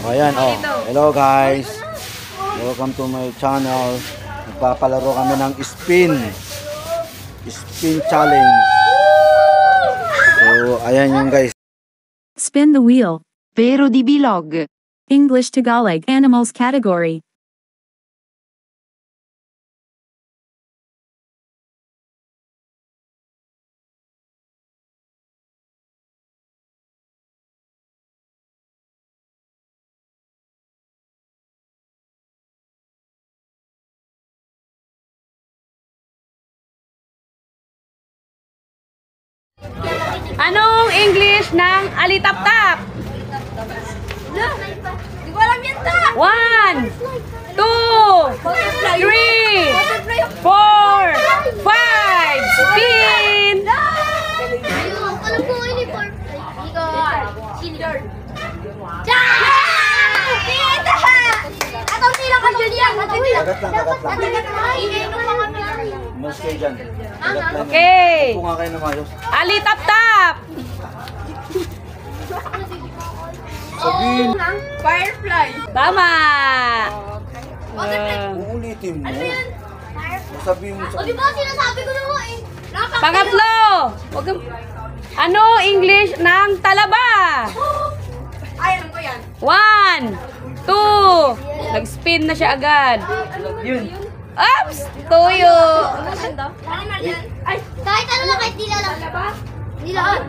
Ayan, oh. Hello guys. Welcome to my channel. Magpapalaro kami ng spin challenge. So, ayan yung guys. Spin the wheel. Pero di bilog. English Tagalog animals category. Anong English ng alitap-tap? Hindi ko alam yan ta! 1, 2, 3, 4, 5, spin! Alam ko uniform. Silver. Atau sila ka dyan yan. Kagat lang. Iinom lang kami. Mas kayo dyan. Kagat lang. Okay. Upo nga kayo na mayos. Alitap-tap! Sabihin. Firefly. Tama! Uulitin mo. Sabihin mo sa... O di ba sinasabi ko na nga eh. Pangatlo! Wag kang- Ano English ng talaba? Ay, alam ko yan. 1, 2, nag-spin na siya agad. Oops! Tuyo! Ay, kahit ano lang, kahit dila lang. Dila lang.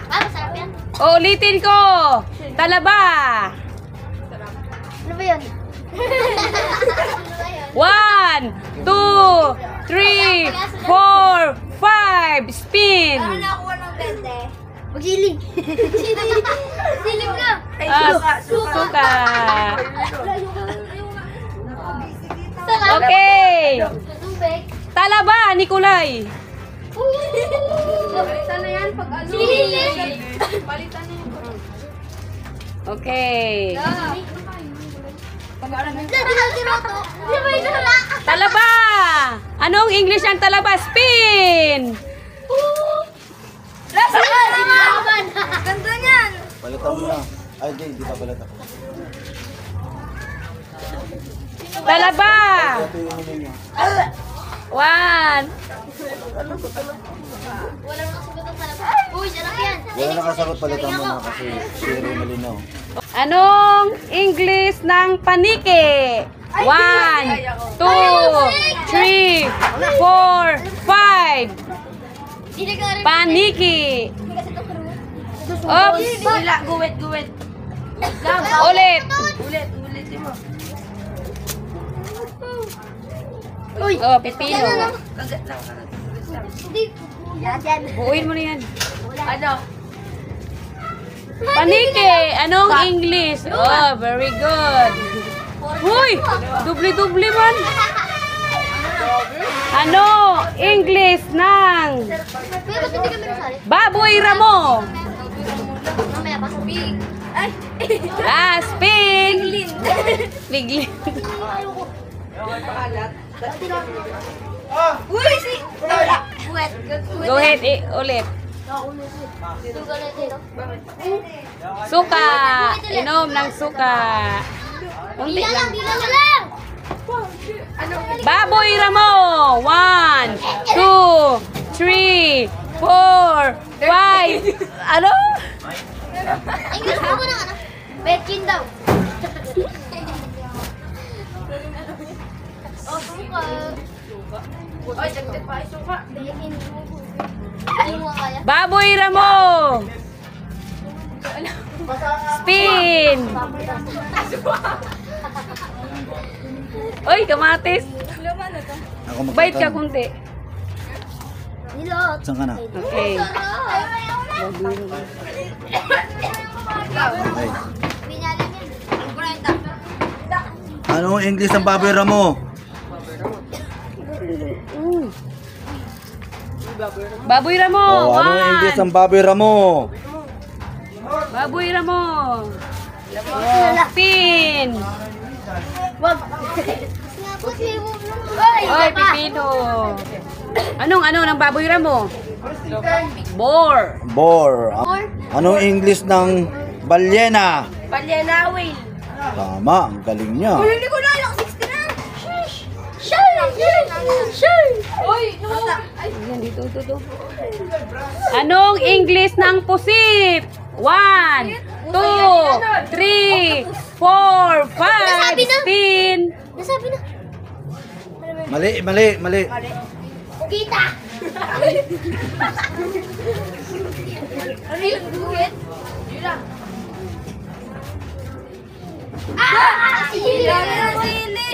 Ah, masarap yan. Ulitin ko! Talaba! Ano ba yun? 1, 2, 3, 4, 5, spin! Nakuha ng 20. Magsiling. Siling na. Suka! Okay! Tubig. Talaba, Nikolay! Palitan na yan pag ano. Siling. Palitan na yan. Okay. Talaba! Anong English ang talaba? Spin! Ganda niyan. Palitan mo na. Ay, hindi pa palitan. Talaba! Ito yung ano niya. 1. Walang nakasagot ang talaba. Uy, sarap yan. Wala nakasagot, palitan mo na kasi zero malinaw. Anong English ng paniki? 1, 2, 3, 4, 5. Paniki. Oops. Guwit. Ulit. Ulitin mo. Oh, pipino. Hindi. Yan. Buuin mo na yan. Ano? Paniki. Anong English? Oh, very good. Huy! Dubli-dubli man. Ano English ng Pero ba't hindi kami nasali? baboy ramo? Mamaya pa. Big. Ay. Spin. Biglin. Uy, si. Wet. Go ahead, ulit. Suka. Inom ng suka. Unti Dila lang. lang. Baboy ramo. 1, 2, 3, 4, 5. Ano? English mo na ano? Betchin daw. Oh, suka. Oy, dagdag pa ay suka. Betchin. Ano mo kaya? Baboy ramo. Spin. Oy, kamatis. Ako Bait ka magtatanong. kunti. Nilot. Saan ka na? Okay. Okay. Binyalan yan. 40. Anong English ng baboy ramo? Baboy ramo. Oh, anong English ng baboy ramo? Baboy ramo. Oh, spin. Wag. Oy, pipino. Anong ng baboy ramo? Boar. Boar. Anong English ng balyena? Balyena whale. Tama, ang galing niya. Hindi ko na alam, 60 na. Shay! Oy, Ayan, dito. Anong English ng pusit? 1, 2, 3, 4, 5, spin. Nasabi na. Mali. Kita! Ano yung guhit? Yun lang. Sili! Sili!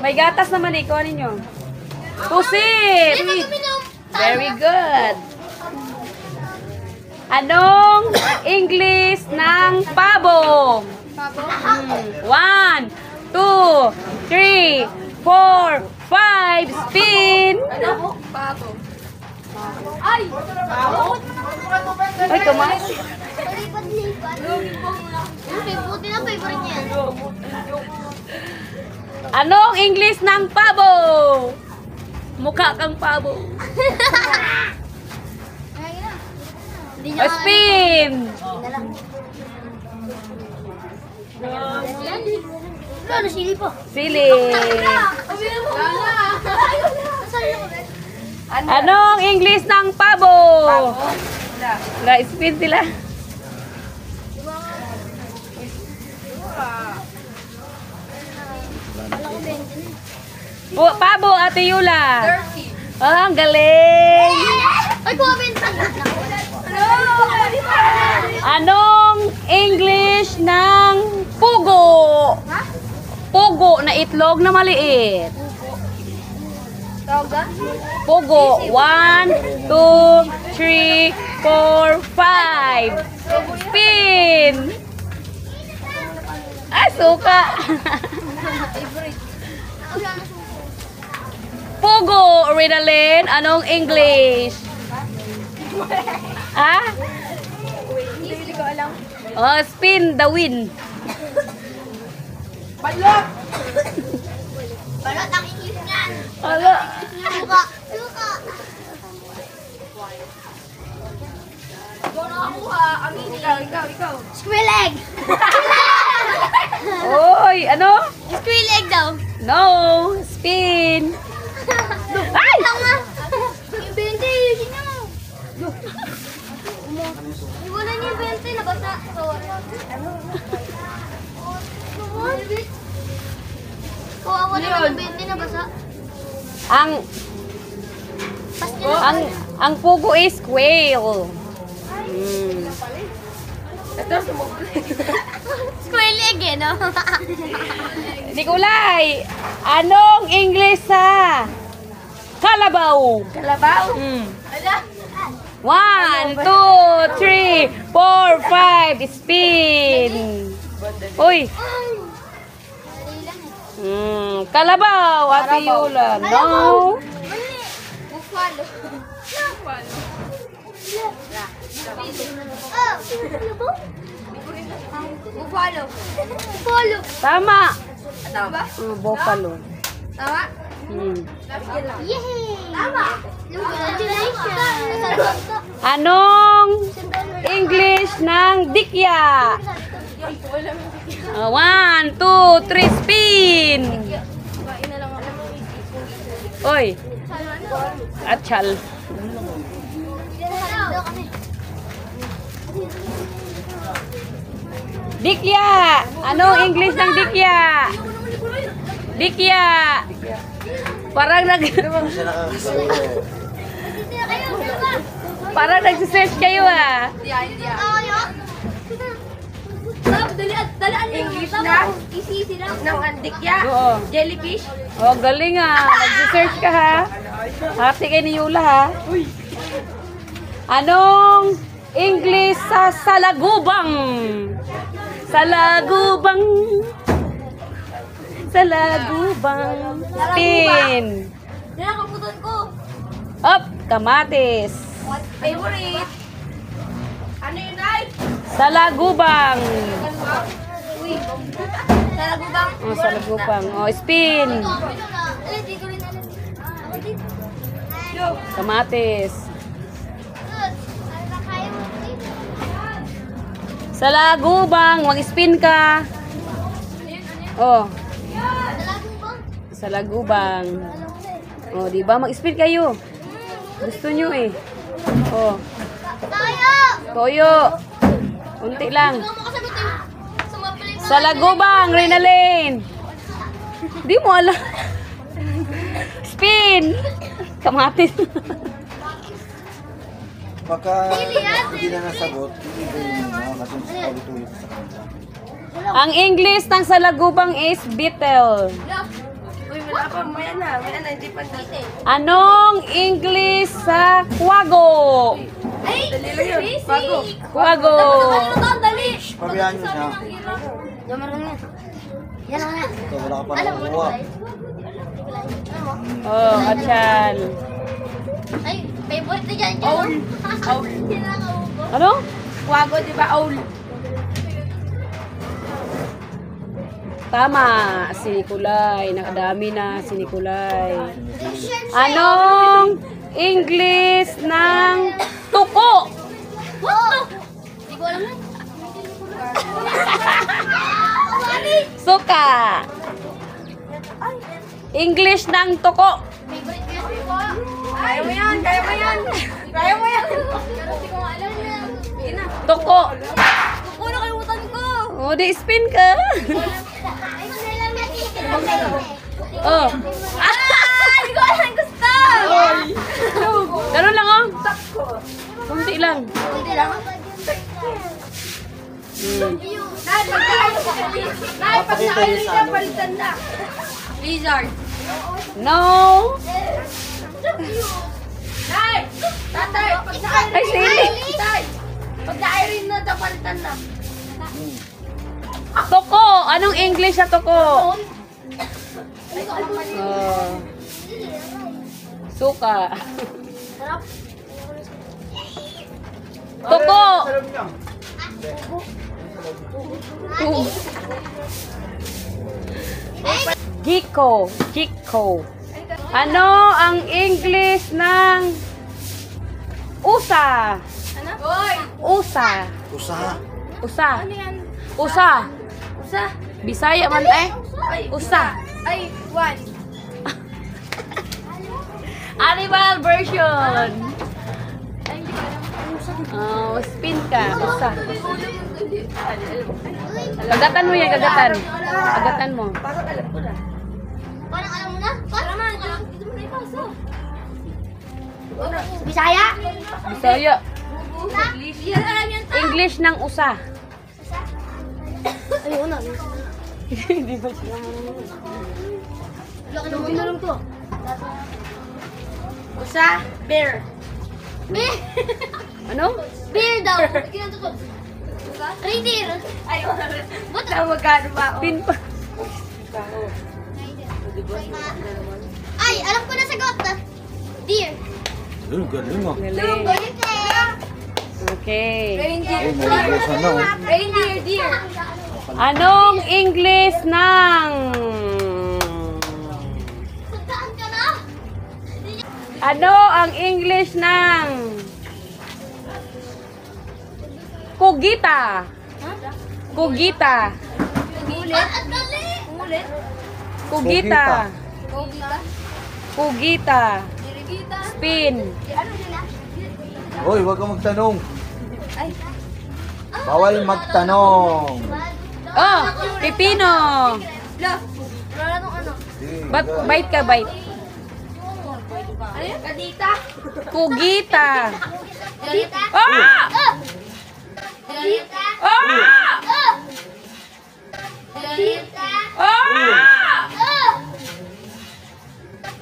May gatas naman eh. Kuha ninyo. Pusit! Very good. Anong English ng pabo? 1, 2, 3, 4, 5, spin! Ay! Ay, tumas. Palipat-lipat. Buti na favorite niya yan. Anong English ng pabo? Mukha kang pabo. Hindi O, spin! Ano, sili po? Sili. Ano? Anong English ng pabo? Wala, spin sila. Pabo, Ate Yula. Ah, ang galing. Ay, kuha benta. Anong English ng pugo? Pugo na itlog na maliit. Toga? Pugo. 1, 2, 3, 4, 5. Spin! Ay, suka! Pugo, Rinalyn. Anong English? Ah? Hindi ko alam. Oh, spin the win. Balot ang English niyan. Ala. Suka. Suka. Ikaw. Squirrel egg. Oy, ano? Squirrel egg daw. No, spin. Ay! Tama. Yung 20, yun niya. Iwala niya yung 20, nabasa. Kawawa naman yung 20, nabasa. Ang pugo is quail. Mm. Squirrel egg eh, no? Nikolay, anong English sa kalabaw? Kalabaw? Mm. Ala. 1, 2, 3, 4, 5, spin. Uy. Kalabaw, Ate Yula. No. Buffalo. Buffalo. Buffalo. Tama. Tama ba? Buffalo. Tama? Yay! Tama! Congratulations! Anong English ng dikya? 1, 2, 3, spin. Oy. Atchal. Dikya. Anong English ng dikya? Dikya. Parang parang nagsisearch kayo ah. English na? Easy lang. Ng andikya, Oo. jellyfish. Oh, galing ah. Nagsisearch ka ha. Hati kay ni Yula ha. Anong English sa salagubang? Salagubang. Salagubang. Spin. Yan ang kaputan ko. Up, kamatis. What favorite? Ano yun ay? Salagubang. Uy. Talagubang. Oh, salagubang. Oh, spin. Di ko rin alam. Ako din. Kamatis. Good. Ano na kaya mo? Sa lagubang, mag-spin ka. Oh, sa lagubang. Oh, di ba? Mag-spin kayo. Gusto nyo eh. Oh, Tayo! toyo. Unti lang. Hindi ko makasagutin. Sumapalit na. Sa lagubang, Reynalyn. Di mo alam. Spin. Kamatis. Pagka hindi na nasagot, hindi ba yun kasi paulit-ulit sa kanila. Ang English ng sa lagubang is beetle. Uy, wala pa. Maya na. Hindi pa dati. Anong English sa kwago? Ay! Dali lang yun. Bago. Kwago. Dali! Pabayaan nyo siya. Yan lang yan. Ito, wala ka pa nakukuha. Oh, atyan. Ay, favorite na dyan. Owl. Owl. Ano? Kwago, di ba? Owl. Tama, si Nicolay. Nakadami na si Nicolay. Anong English ng tuko? Hindi ko alam yan. Suka. English ng tuko. Favorite ko yan. Kaya mo yan. Kaya mo yan. Kaya mo yan. Pero hindi ko nga alam yan. Tuko. Kuko na kalimutan ko. O, di spin ka. Ay, mag-alam yan. Oh. Hindi ko alam gusto. Ganun lang, oh. Kunti lang. Hindi lang. Nay, pag nakaili na, palitan na. Lizard. No. Nay! Tatay, pag nakaili Ay, sili. Tay, pag nakaili na, palitan na. Tuko. Anong English sa tuko? Oh. Suka. Tuko. Giko. Giko. Ano ang English ng usa? Hoy! Usa. Usaha. Usa. Usa. Usa. Bisaya man eh. Ay, Usa. Ay, one. Animal version. Oh, spin ka. Usa. Agatan mo yan, agatan. Agatan mo. Parang alam ko na. Parang alam mo na? Parang alam mo dito mo na ipasok. Bisaya? Bisaya. Yan alam yan. English ng usa. Ayun na. Hindi ba siya? Laki naman na lang to. Usa, bear. Beer! Ano? Beer daw. Kinatutod. Reindeer. Ay, ba't na magkano ba ako? Spin pa. Ay, alam ko na sagot. Deer. Ayun, galing ah. Galing. Okay. Reindeer. Ay, naubusan na oh. Reindeer, deer. Anong English ng... Saan ka na? Ano ang English ng... Kugita? Kugita. Ulit? Ang dali. Ulit? Kugita. Kogita. Kugita. Dirigita. Spin. Ano nila? Hoy, huwag kang magtanong. Bawal magtanong. Oh, pipino. Love. Wala nung ano. Sige, Ba't go. bite ka, bite? Ano yun? Kadita. Kugita. Dirigita. Ah! Dirigita. Ah! Dirigita. Ah!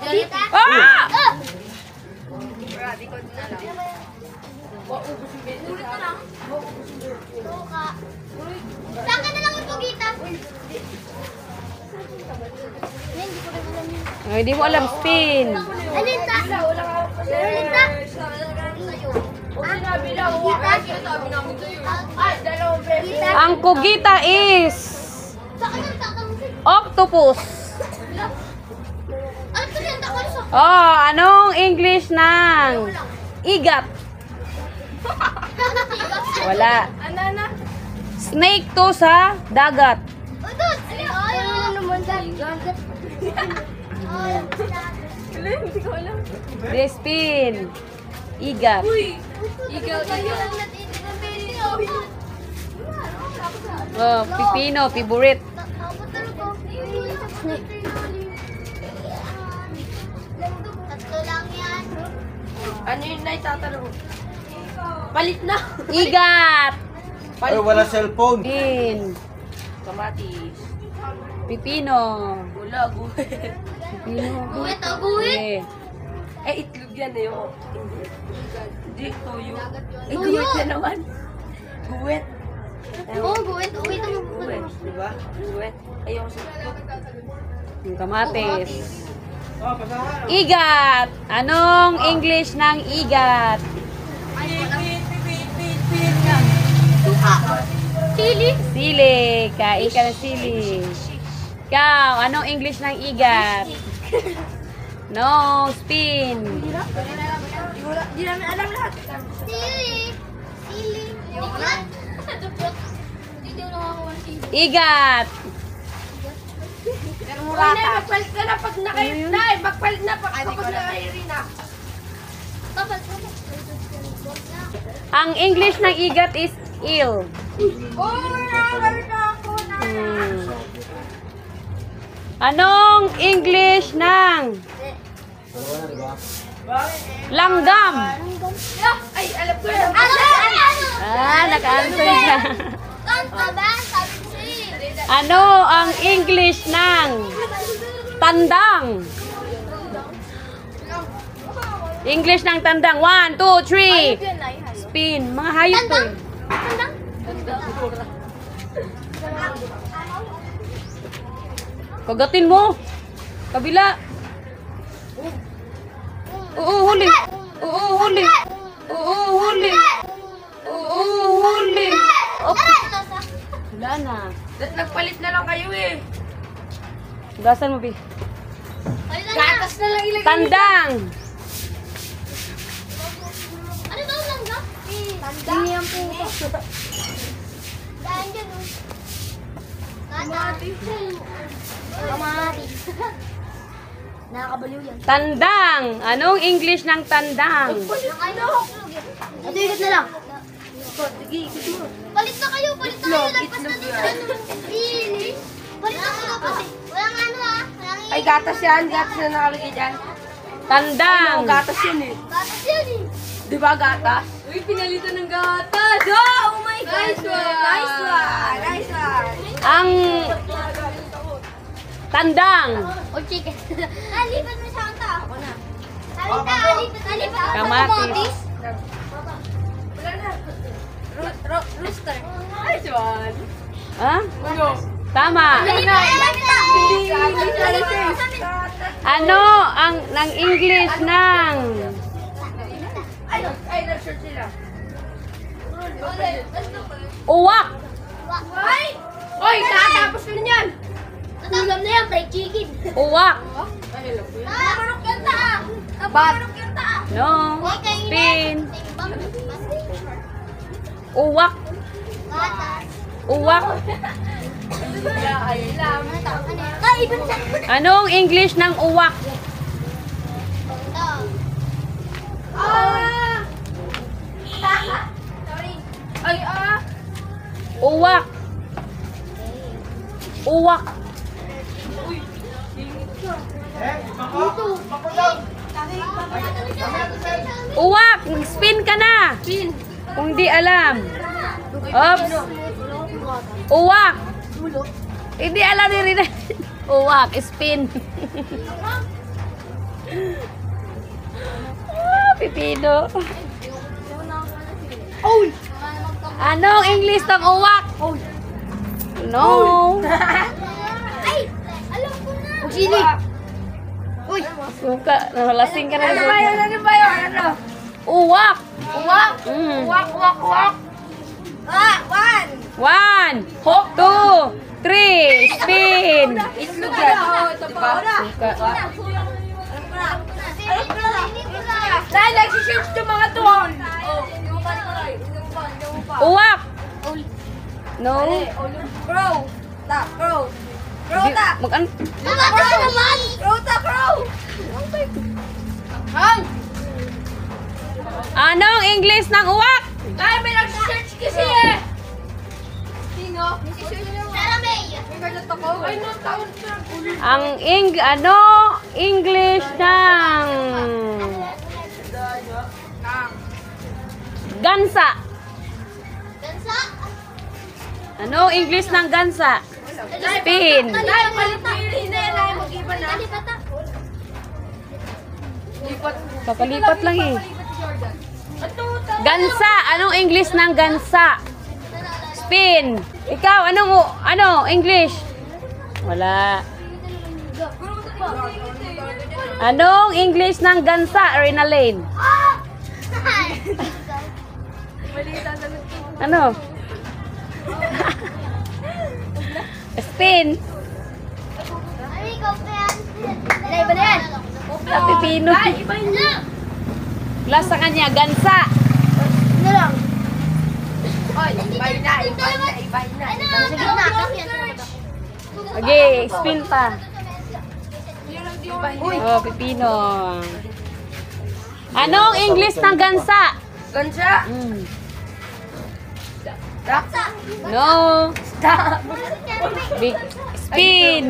Dirigita. Ah! Ulit na lang. Suka. Sa akin na lang yung kogita. Hindi ko rin alam yun. Ay, di mo alam, spin. Alita. Alita. O sinabi lang, wala sinasabi namin sa'yo. Ay, dalawang beses. Ang kugita is Sa akin ang tatanggit. octopus. Ano to yan? Takot sa... Oh, anong English ng igat? Wala. Ano na? Snake to sa dagat. Udod! Ayaw naman dagat. Spin. Igat. Ikaw. Oh, pipino, favorite. Tatlo lang yan. Ano yung naitatanong? Palit na. Igat. Ay, wala cellphone. Spin. Kamatis. Pipino. Bulag. Guhit. Pipino. Guhit o guhit? Okay. Eh, itlog yan eh. Oh. Hindi, toyo. Eh, Toyo. guhit na naman. Guhit. Oo, guhit. Guhit ang Guhit, di ba? Guhit. Ayoko sa itlog. Yung kamatis. Igat. Anong English ng igat? suka. Chili. Sili. Kain ka ng sili. Ikaw, anong English ng igat? No, spin. Di namin alam lahat. Sili. Sili. Duklot. Duklot. Hindi daw nakakuha ng sili. Igat. Hindi, magpalit ka na pag nakairina. Magpalit na kapag nakairina. Tapos, Ang English ng igat is eel. Oh, nakakaroon ako na. Anong English ng langgam? Ay, alam ko yan. Naka-answer siya. Kanta ba? Sabi ko sa'yo. Ano ang English ng tandang? English ng tandang. 1, 2, 3. Spin. Mga hayop to. eh. Tandang? Kagatin mo. Kabila. Oo, huli. Oo, huli. Oo, huli. Oo, huli. Wala na. Nagpalit na lang kayo eh. Gasan mo, Bi. Gatas na lang ilagay. Tandang. Ano ba ang langgam? Tandang. Hindi yan po. Daan dyan, oh. Kamatis. Kamatis. Nakakabaliw yan. Tandang. Anong English ng tandang? Ito ikot na lang. Palit na kayo, palit na kayo. Lagpas na dito. Sili. Palit na kayo kasi. Walang ano ah. Walang Ay, gatas yan. Gatas na nakalagay dyan. Tandang. Ano, gatas yun eh. gatas yan eh. Di ba gatas? Uy, pinalitan ng gatas. Oh my Nice one! Nice one! Nice one! Ang tandang. O chicken. Nalipat mo sa kanta. Ako na. Salita, alipat. Kamatis. Wala na. Rooster. Nice one. Ha? Ano? Tama. Ano ang ng English ng Ay, na-short sila. uwak? Ay! Oy, kakatapos ko yan! Ulam na yan, fried chicken. Uwak. Namanok yan ta. Namanok yan ta. No. Spin. Uwak. Gatas. Uwak. Ay, lam. Kaibon sa Anong English ng uwak? Ah! Sorry. Ay, Uwak. Uwak. Uwak. Spin ka na. Pin. Kung di alam. Oops. Uwak. Hindi alam ni Rina. Uwak. Spin. Pipino. Oy! Anong English ng uwak? No. Ay! Alam ko na. Chili. Uy! Suka. Nalasing ka na. Ano ba yun? Ano ba yun? Ano? Uwak. Uwak! Mm. Uwak, uwak, uwak! One! 1, 2, 3, spin. Itlog yan. Diba? Suka. Dahil nag-search yung mga to. Uwak. No? Crow. Ta, crow. Crow Di- ta. Mag-ano? Tumakas ka naman! Crow ta, crow. Hang. Anong English ng uwak? Ay, may nag-search kasi eh. Sino? Sarah May! May gadget ako. Ay, no, taon siya. Ang English ng gansa. Gansa! Ano English ng gansa? Spin. Ay, palit-pili na yan. Ay, mag-iba na. Talipata! Lipat. Papalipat lang eh. Lipat si Jordan. Ato, ta. Gansa. Anong English ng gansa? Spin. Ikaw, ano English? Wala. Anong English ng gansa, Renalyn? Ano? Spin. Ay, ikaw pa yan. Iba na yan. Pipino. Iba na. Plus sa kanya, gansa. Ano lang? Oy, ibay na. Ano? Sige na. Kakyan sa mga. Okay, spin pa. Oh, pipino. Anong English ng gansa? Gansya. Mm. Raksa. No. Big spin.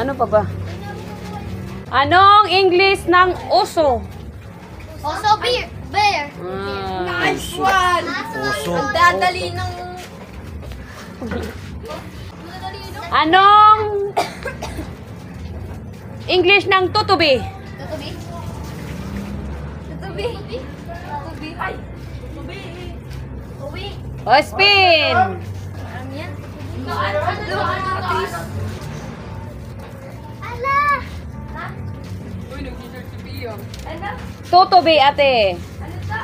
Ano pa ba? Anong English ng oso? Also, bear. Nice one. Puso. Ang dadali ng... Anong English ng tutubi? Tutubi? Tubi. Ay. Tubi. O, spin. Ano yan? Atis. Ala! Uy, nag-search si Pio. Ano? Tutubi, ate. Ano ta?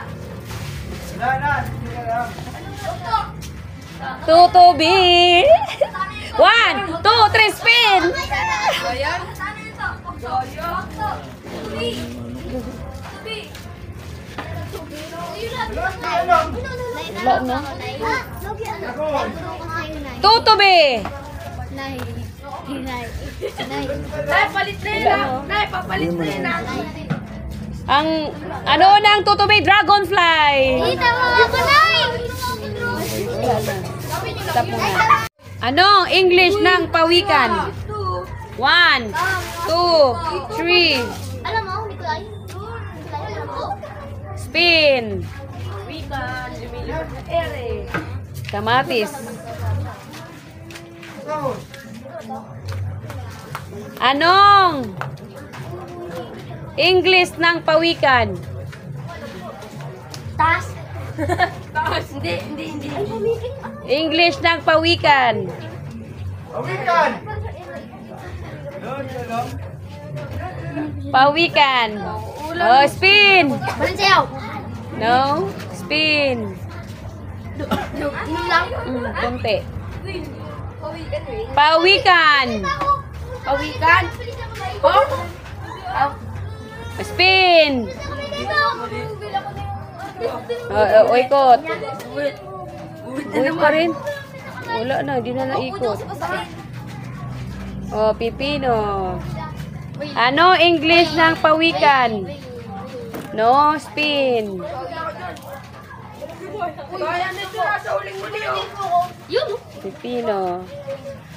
Tutubi. 1, 2, 3, spin. Ayan. Goyo. Tubi. Tubi. Wala na. Tutubi. Tutubi. Nay. Nay, palit na yun ah. Nay, papalit na yun ah. Ang ano ng tutubi? Dragonfly. Kita mo ako, Nay! Stop muna. Ano English ng pawikan? 1, 2, 3, Alam mo, Nikolay? Nikolay, alam mo? spin. Wikan, Emilio, Ere. Kamatis. Anong English ng pawikan? Tas. Taas, hindi. English ng pawikan. Pawikan. Oh, spin. Balansayaw. No, spin. Ano lang? Kunti. Pawikan, wait. Pawikan. Pawikan. Oh? Spin. Ikot. Uy pa rin. Wala na, di na naikot. Oh, pipino. Ano English ng pawikan? No, spin. Kaya na ito nasa uling muli oh. Yun. Pipino.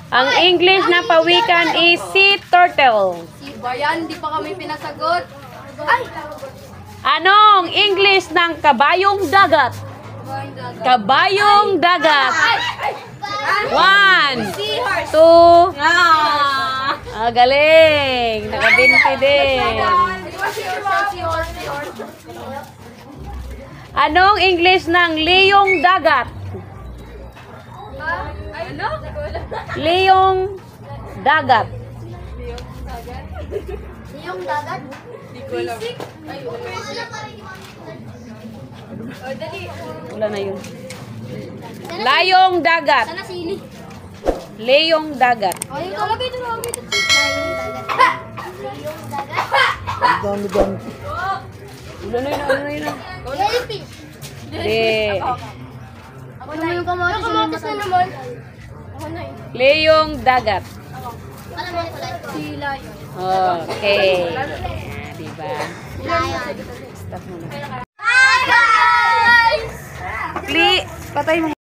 Ang English ng pawikan is sea turtle. Bayan, di pa kami pinasagot. Ay! Anong English ng kabayong dagat? Kabayong dagat. 1, 2, galing. Nakabinti din. Anong English ng leyong dagat? Ano? Leyong dagat. Yung dagat. Basic? Ay, Wala na yun. Layong dagat. Sana sili. Leyong dagat. Oh, yung kalabay ito na. Yung dagat. Yung dagat. Ang dami-dami. Wala na yun. Jellyfish. Hindi. Ako na yung kamatis na naman. Ako na eh. Leong dagat. Alam mo pala ito. Si Lion. Okay. Diba? Lion. Stop muna. Hi guys! Please, patay mo.